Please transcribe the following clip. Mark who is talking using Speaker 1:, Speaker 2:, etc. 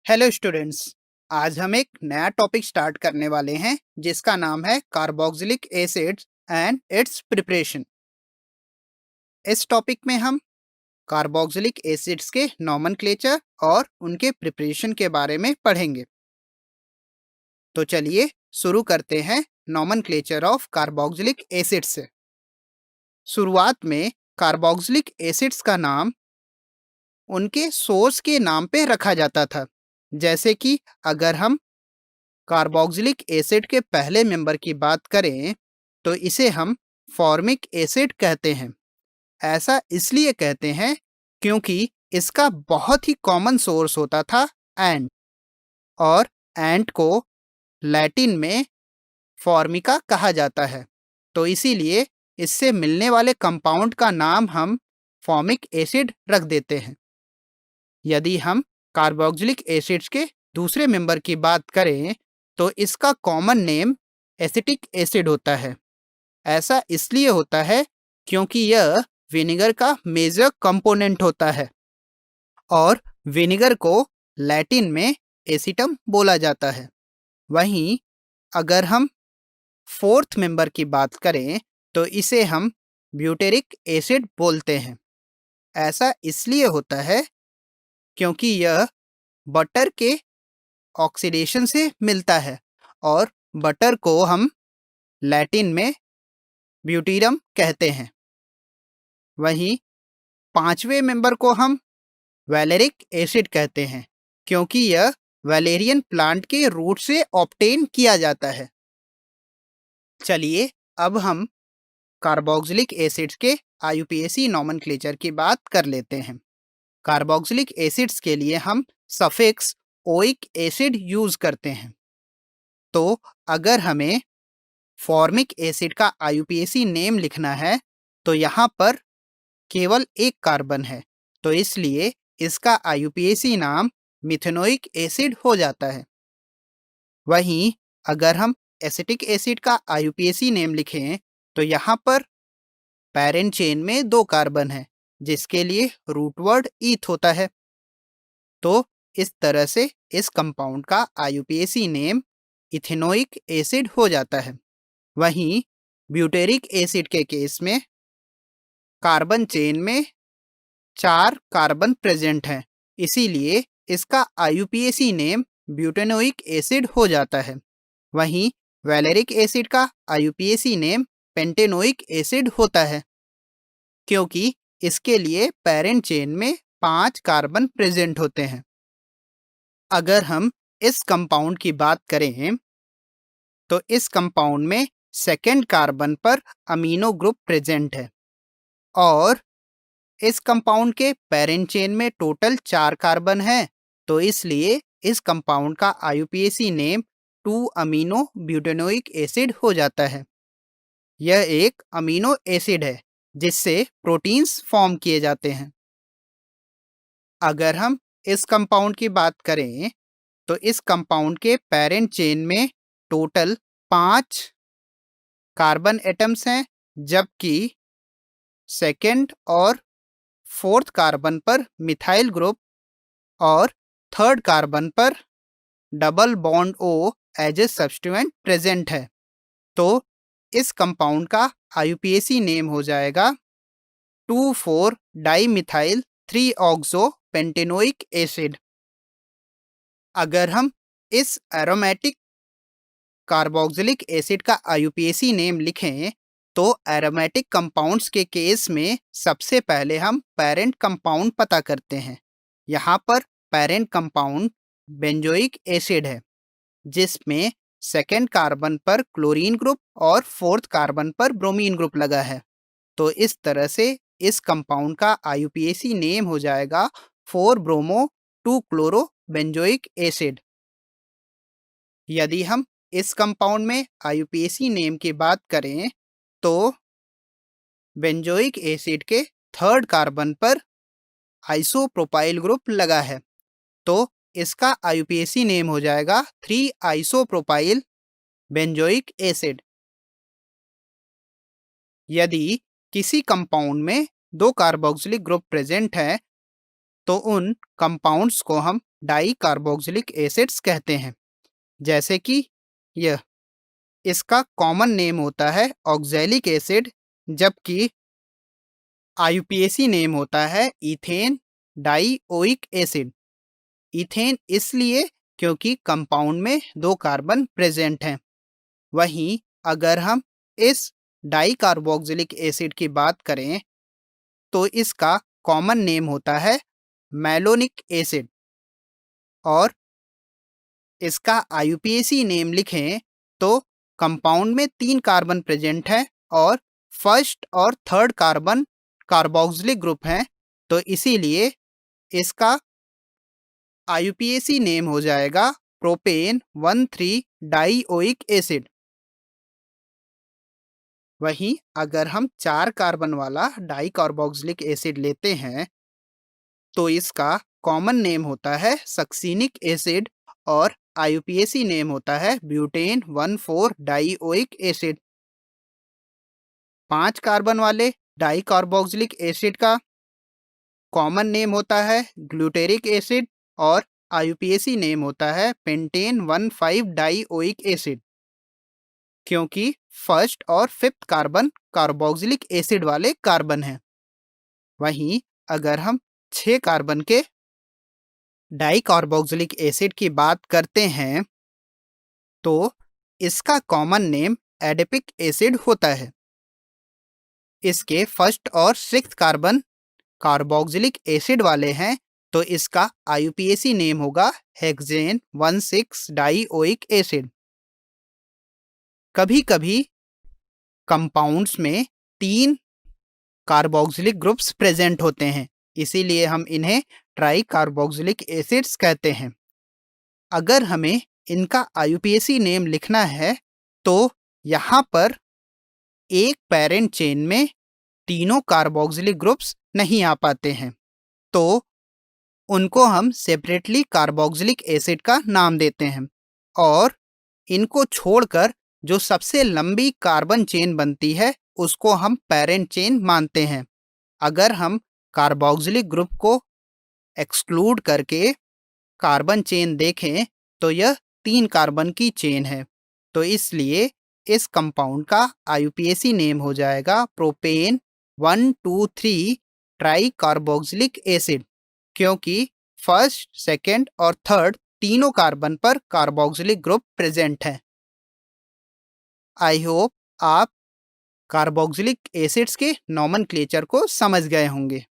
Speaker 1: Hello students. आज हम एक नया टॉपिक स्टार्ट करने वाले हैं जिसका नाम है carboxylic acids and it's preparation. इस टॉपिक में हम कार्बोक्सिलिक एसिड्स के नॉमेनक्लेचर और उनके प्रिपरेशन के बारे में पढ़ेंगे। तो चलिए शुरू करते हैं नॉमेनक्लेचर ऑफ कार्बोक्सिलिक एसिड्स से। शुरुआत में कार्बोक्सिलिक एसिड्स का नाम उनके सोर्स के नाम पे रखा जाता था। जैसे कि अगर हम कार्बोक्सिलिक एसिड के पहले मेंबर की बात करें तो इसे हम फॉर्मिक एसिड कहते हैं। ऐसा इसलिए कहते हैं क्योंकि इसका बहुत ही कॉमन सोर्स होता था एंड, और एंट को लैटिन में फॉर्मिका कहा जाता है। तो इसीलिए इससे मिलने वाले कंपाउंड का नाम हम फॉर्मिक एसिड रख देते हैं। यदि हम कार्बोक्सिलिक एसिड्स के दूसरे मेंबर की बात करें तो इसका कॉमन नेम एसिटिक एसिड होता है। ऐसा इसलिए होता है क्योंकि यह विनेगर का मेजर कंपोनेंट होता है और विनेगर को लैटिन में एसिटम बोला जाता है। वहीं अगर हम फोर्थ मेंबर की बात करें तो इसे हम ब्यूटेरिक एसिड बोलते हैं। ऐसा इसलिए होता है क्योंकि यह बटर के ऑक्सीडेशन से मिलता है और बटर को हम लैटिन में ब्यूटीरम कहते हैं। वहीं पांचवें मेंबर को हम वैलेरिक एसिड कहते हैं क्योंकि यह वैलेरियन प्लांट के रूट से ऑब्टेन किया जाता है। चलिए अब हम कार्बोक्सिलिक एसिड्स के आईयूपीएसी नॉमेनक्लेचर की बात कर लेते हैं। कार्बोक्सिलिक एसिड्स के लिए हम सफिक्स ओइक एसिड यूज करते हैं। तो अगर हमें फॉर्मिक एसिड का आईयूपीएसी नेम लिखना है तो यहाँ पर केवल एक कार्बन है, तो इसलिए इसका आईयूपीएसी नाम मिथेनोइक एसिड हो जाता है। वहीं अगर हम एसिटिक एसिड का आईयूपीएसी नेम लिखें तो यहाँ पर पैरेंट चेन में दो कार्बन है जिसके लिए रूट वर्ड ईथ होता है। तो इस तरह से इस कंपाउंड का आईयूपीएसी नेम इथेनोइक एसिड हो जाता है। वहीं ब्यूटेरिक एसिड के केस में कार्बन चेन में 4 कार्बन प्रेजेंट हैं, इसीलिए इसका आईयूपीएसी नेम ब्यूटेनोइक एसिड हो जाता है। वहीं वैलेरिक एसिड का आईयूपीएसी नेम पेंटेनोइक एसिड होता है क्योंकि इसके लिए पैरेंट चेन में 5 कार्बन प्रेजेंट होते हैं। अगर हम इस कंपाउंड की बात करें तो इस कंपाउंड में सेकेंड कार्बन पर अमीनो ग्रुप प्रेजेंट है और इस कंपाउंड के पैरेंट चेन में टोटल 4 कार्बन है, तो इसलिए इस कंपाउंड का IUPAC name 2 amino butanoic acid हो जाता है। यह एक अमीनो एसिड है जिससे प्रोटीन्स फॉर्म किए जाते हैं। अगर हम इस कंपाउंड की बात करें तो इस कंपाउंड के पैरेंट चेन में टोटल 5 कार्बन एटम्स हैं, जबकि सेकेंड और फोर्थ कार्बन पर मिथाइल ग्रुप और थर्ड कार्बन पर double bond O as a substituent present है। तो इस कंपाउंड का आईयूपीएसी नेम हो जाएगा 2,4 डाइमिथाइल 3 ऑक्सो पेंटेनोइक एसिड। अगर हम इस एरोमेटिक कार्बोक्सिलिक एसिड का आईयूपीएसी नेम लिखें तो एरोमेटिक कंपाउंड्स के केस में सबसे पहले हम पेरेंट कंपाउंड पता करते हैं। यहाँ पर पेरेंट कंपाउंड बेंजोइक एसिड है जिसमें सेकेंड कार्बन पर क्लोरीन ग्रुप और फोर्थ कार्बन पर ब्रोमीन ग्रुप लगा है। तो इस तरह से इस कंपाउंड का आईयूपीएसी नेम हो जाएगा 4 ब्रोमो 2 क्लोरो बेंजोइक एसिड। यदि हम इस कंपाउंड में आईयूपीएसी नेम की बात करें तो बेंजोइक एसिड के थर्ड कार्बन पर आइसोप्रोपाइल ग्रुप लगा है, तो इसका आईयूपीएसी नेम हो जाएगा 3 आइसोप्रोपाइल बेंजोइक एसिड। यदि किसी कंपाउंड में दो कार्बोक्सिलिक ग्रुप प्रेजेंट है तो उन कंपाउंड्स को हम डाई कार्बोक्सिलिक एसिड्स कहते हैं। जैसे कि यह इसका कॉमन नेम होता है ऑक्सैलिक एसिड, जबकि आईयूपीएसी नेम होता है इथेन डाईओइक एसिड। इथेन इसलिए क्योंकि कंपाउंड में 2 कार्बन प्रेजेंट हैं। वहीं अगर हम इस डाई कार्बोक्सिलिक एसिड की बात करें तो इसका कॉमन नेम होता है मैलोनिक एसिड, और इसका आईयूपीएसी नेम लिखें तो कंपाउंड में 3 कार्बन प्रेजेंट है और फर्स्ट और थर्ड कार्बन कार्बोक्सिलिक ग्रुप हैं, तो इसीलिए इसका आईयूपीएसी नेम हो जाएगा प्रोपेन 1,3 डाईओइक एसिड। वहीं अगर हम 4 कार्बन वाला डाई कार्बोक्सिलिक एसिड लेते हैं तो इसका कॉमन नेम होता है सक्सीनिक एसिड और आईयूपीएसी नेम होता है ब्यूटेन 1,4 डाईओइक एसिड। 5 कार्बन वाले डाई कार्बोक्सिलिक एसिड का कॉमन नेम होता है ग्लूटेरिक एसिड और आईयूपीएसी नेम होता है पेंटेन 1,5 डाईओइक एसिड, क्योंकि फर्स्ट और फिफ्थ कार्बन कार्बोक्सिलिक एसिड वाले कार्बन हैं। वहीं अगर हम 6 कार्बन के डाई कार्बोक्सिलिक एसिड की बात करते हैं तो इसका कॉमन नेम एडिपिक एसिड होता है। इसके फर्स्ट और सिक्स्थ कार्बन कार्बोक्सिलिक एसिड वाले हैं, तो इसका आईयूपीएसी नेम होगा हेक्सेन 1,6 डाईओइक एसिड। कभी कभी कंपाउंड्स में 3 कार्बोक्सिलिक ग्रुप्स प्रेजेंट होते हैं, इसीलिए हम इन्हें ट्राई कार्बोक्सिलिक एसिड्स कहते हैं। अगर हमें इनका आईयूपीएसी नेम लिखना है तो यहाँ पर एक पेरेंट चेन में तीनों कार्बोक्सिलिक ग्रुप्स नहीं आ पाते हैं, तो उनको हम सेपरेटली कार्बोक्सिलिक एसिड का नाम देते हैं, और इनको छोड़कर जो सबसे लंबी कार्बन चेन बनती है उसको हम पेरेंट चेन मानते हैं। अगर हम कार्बोक्सिलिक ग्रुप को एक्सक्लूड करके कार्बन चेन देखें तो यह 3 कार्बन की चेन है, तो इसलिए इस कंपाउंड का आईयूपीएसी नेम हो जाएगा प्रोपेन 1,2,3 ट्राई कार्बोक्सिलिक एसिड, क्योंकि फर्स्ट, सेकेंड और थर्ड तीनों कार्बन पर कार्बोक्सिलिक ग्रुप प्रेजेंट है। आई होप आप कार्बोक्सिलिक एसिड्स के नॉमेनक्लेचर को समझ गए होंगे।